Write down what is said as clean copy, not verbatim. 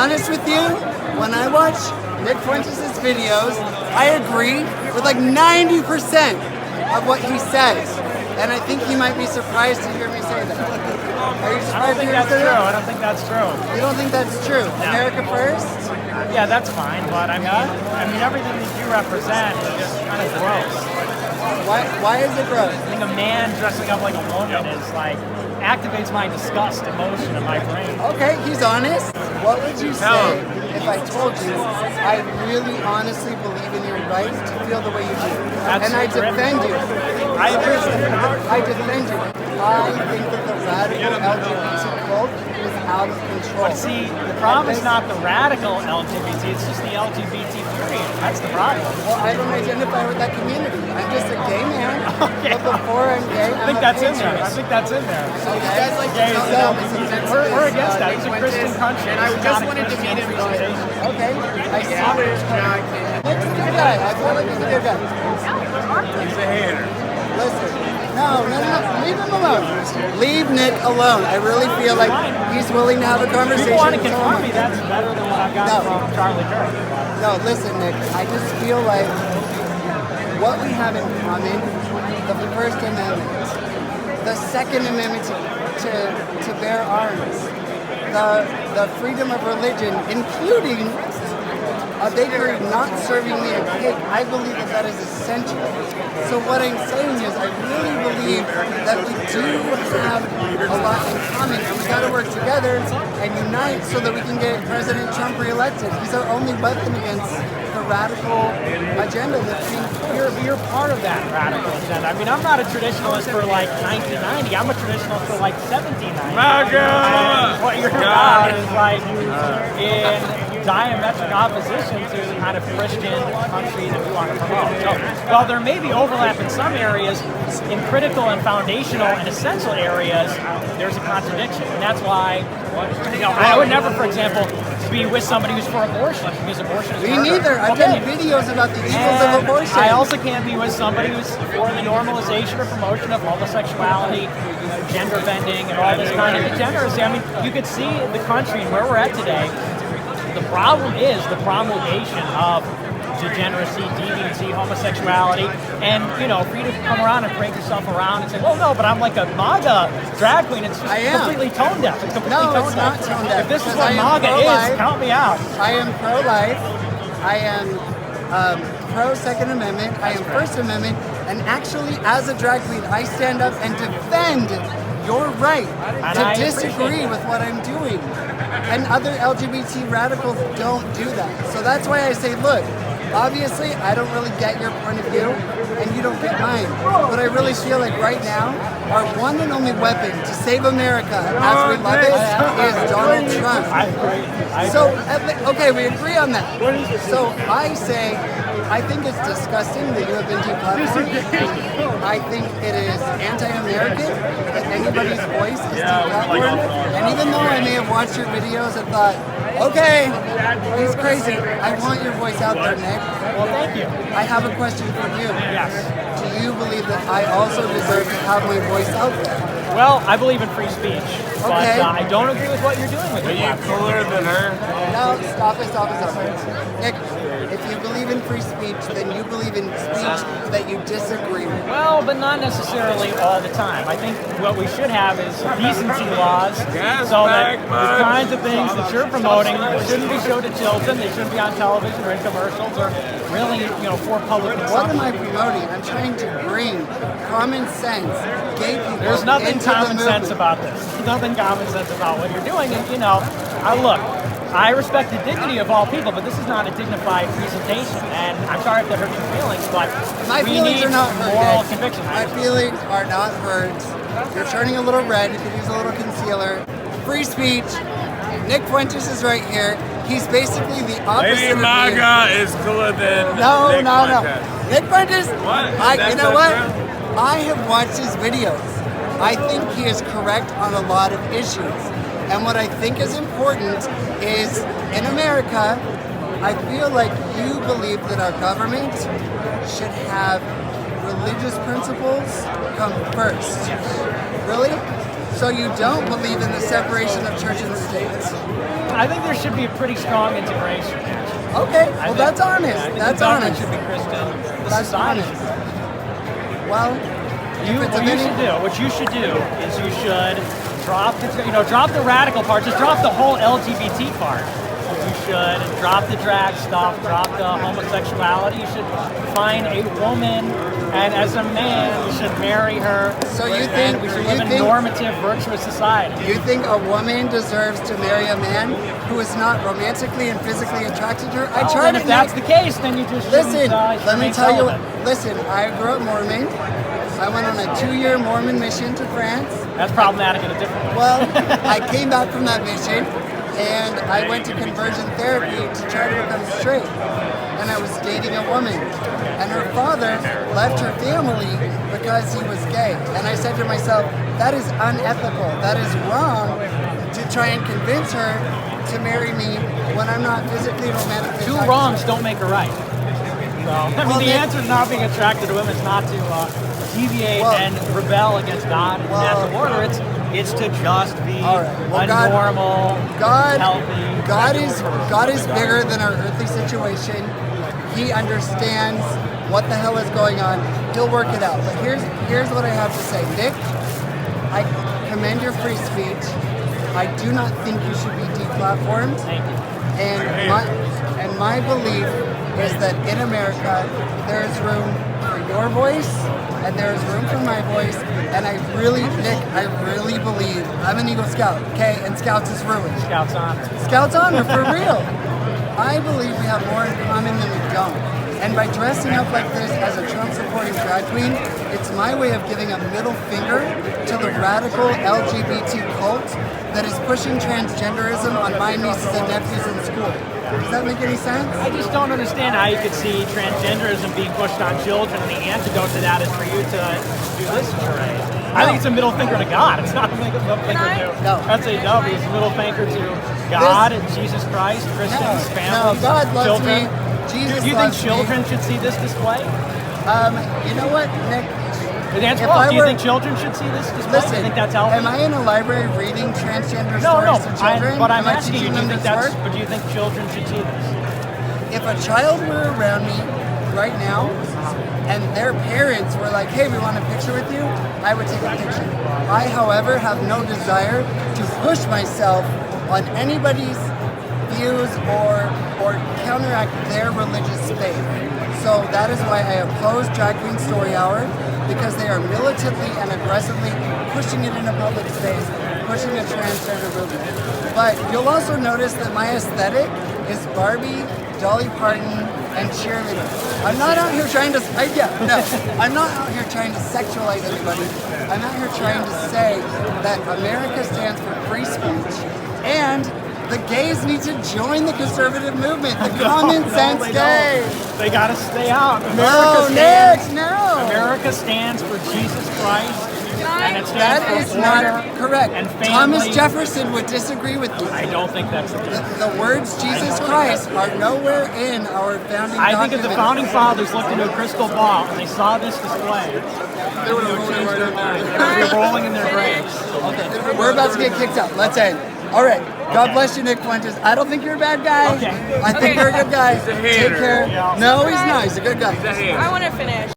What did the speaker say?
honest with you, when I watch Nick Fuentes' videos, I agree with like 90% of what he says. And I think he might be surprised to hear me say that. Are you surprised to hear me say that? I don't think that's true. You don't think that's true? No. America first? Yeah, that's fine, but I mean everything that you represent is just kind of gross. Why is it gross? I think a man dressing up like a woman is like activates my disgust emotion in my brain. Okay, he's honest. What would you say if I told you I really honestly believe in your right to feel the way you do? That's and I defend you. I appreciate it. I defend you. I think that the radical LGBT cult is out of control. But see, the problem is not the radical LGBT, it's just the LGBT period. That's the problem. Well, I don't identify with that community. I'm just a gay man. Okay. But before I'm gay, I think that's in there. I think that's in there. So you guys like Gays to and tell LGBT. We're against that. It's a Christian country. And I It's just not a wanted to Christian meet him. presentation. Okay. I see. Nick's a good guy. I feel like he's a good guy. He's a hater. Listen. No. Leave him alone. Leave Nick alone. I really feel like he's willing to have a conversation. People want to with confirm someone. me that's better than what I've got from Charlie Kirk. No, listen, Nick. I just feel like what we have in common, the First Amendment, the Second Amendment to bear arms, the freedom of religion, including a bakery not serving me a cake, I believe that is essential. So what I'm saying is I really believe that we do have a lot in common, and we got to work together and unite so that we can get President Trump reelected. He's our only weapon against the radical agenda that's being pushed. You're part of that radical agenda. I mean, I'm not a traditionalist for like 1990. I'm a traditionalist for like 1790. Maga! And what you're about is like in diametric opposition to the kind of Christian country that we want to promote. So, while there may be overlap in some areas, in critical and foundational and essential areas, there's a contradiction. And that's why, I would never, for example, be with somebody who's for abortion, because abortion is Me murder. neither. I've got videos about the evils of And abortion. I also can't be with somebody who's for the normalization or promotion of homosexuality, gender bending, and all this kind of degeneracy. I mean, you could see the country and where we're at today. The problem is the promulgation of degeneracy, deviancy, homosexuality, and for you to come around and break yourself around and say, "Well, no, but I'm like a Maga drag queen." It's just completely tone deaf. It's completely No, it's not tone deaf. If this is because what I am Maga pro-life. is, count me out. I am pro-life. I am pro-Second Amendment. I am First Amendment. And actually, as a drag queen, I stand up and defend your right to disagree with what I'm doing. And other LGBT radicals don't do that. So that's why I say, look, obviously, I don't really get your point of view, and you don't get mine. But I really feel like right now, our one and only weapon to save America as we love it is Donald Trump. I agree. So, okay, we agree on that. So I say, I think it's disgusting that you have been deplatformed. I think it is anti-American that anybody's voice is deplatformed. And even though I may have watched your videos and thought, okay, he's crazy, I want your voice out there, Nick. Well, thank you. I have a question for you. Yes. Do you believe that I also deserve to have my voice out there? Well, I believe in free speech, but Okay. I don't agree with what you're doing with Are your you platform. cooler than her? No, stop it. Nick, if you believe in free speech, then you believe in speech that you disagree with. Well, but not necessarily all the time. I think what we should have is decency laws, so that the kinds of things that you're promoting shouldn't be shown to children. They shouldn't be on television or in commercials or really, for public What am consumption. I promoting? I'm trying to bring common sense, gay people There's nothing into common the sense movement. about this. There's nothing common sense about what you're doing. And, look, I respect the dignity of all people, but this is not a dignified presentation. And I'm sorry if that hurt your feelings, but My we feelings need are not hurt. moral Nick. conviction. My feelings are not hurt. You're turning a little red. You could use a little concealer. Free speech. Nick Fuentes is right here. He's basically the opposite Lady of me. Maga is cooler than No. Nick Fuentes. Nick Fuentes, What? you That's know what? not true? I have watched his videos. I think he is correct on a lot of issues. And what I think is important is, in America, I feel like you believe that our government should have religious principles come first. Really? So you don't believe in the separation of church and state? I think there should be a pretty strong integration. Okay, well that's honest. Yeah, I think That's the government honest. should be Christian. The That's society honest. should be Christian. Well, What you should do is you should drop the radical part. Just drop the whole LGBT part. You should drop the drag stuff, drop the homosexuality. You should find a woman, and as a man, you should marry her. So you and think we should live in normative, virtuous society? you think a woman deserves to marry a man who is not romantically and physically attracted to her? I tried And it. if that's the case, then you just Listen, shouldn't, let me remain tell you. celibate. Listen, I grew up Mormon. I went on a 2-year Mormon mission to France. That's problematic in a different way. Well, I came back from that mission and I went to conversion therapy to try to become straight. And I was dating a woman. And her father left her family because he was gay. And I said to myself, that is unethical. That is wrong to try and convince her to marry me when I'm not physically romantically Two attracted wrongs to her. don't make a right. So, I mean, Well, the then- answer is not being attracted to women is not to deviate Well- and rebel against God and Well- natural order. It's to just be All right. Well, a God- normal, healthy. God is bigger than our earthly situation. He understands what the hell is going on. He'll work it out. But here's what I have to say, Nick. I commend your free speech. I do not think you should be deplatformed. Thank you. And my belief is that in America there is room for your voice and there is room for my voice. And I really, Nick, I really believe I'm an Eagle Scout, okay? And Scouts is ruined. Scouts honor. Scouts honor for real. I believe we have more in common than we don't. And by dressing up like this as a Trump-supporting drag queen, it's my way of giving a middle finger to the radical LGBT cult that is pushing transgenderism on my nieces and nephews in school. Does that make any sense? I just don't understand how you could see transgenderism being pushed on children, and the antidote to that is for you to do this charade. I think it's a middle finger to God. It's not a middle finger to. No. That's a no. It's a middle finger to God, Jesus Christ, Christians, families, No, God loves children. me. Jesus Do you think loves me. children should see this display? You know what, Nick? Answer If well. I Do you were- think children should see this display? Listen, do you think that's healthy? am I in a library reading transgender No, stories to I, children? but I'm Am I asking you. teaching Do you them think this that's? word? But do you think children should see this? If a child were around me right now and their parents were like, hey, we want a picture with you, I would take a picture. I, however, have no desire to push myself on anybody's views or counteract their religious faith. So that is why I oppose Drag Queen Story Hour, because they are militantly and aggressively pushing it in a public space, pushing a transgender movement. But you'll also notice that my aesthetic is Barbie, Dolly Parton, and cheerleader. I'm not out here trying to, I'm not out here trying to sexualize anybody. I'm out here trying to say that America stands for free speech, and the gays need to join the conservative movement, the common sense they gays. don't. They gotta stay out. No, Nick, no. America stands for Jesus Christ, and it stands That for is order not correct. and family. Thomas Jefferson would disagree with you. I don't think that's the case. The words Jesus Christ are nowhere in our founding I think if the document. founding fathers looked into a crystal ball and they saw this display, They would have rolled right in there. they would be rolling in their graves. Okay, we're about to get kicked out. Let's end. All right. God bless you, Nick Fuentes. I don't think you're a bad guy. Okay. I think you're a good guy. He's a Take hater. care. Yeah. No, he's not. He's a good guy. He's a hater. I want to finish.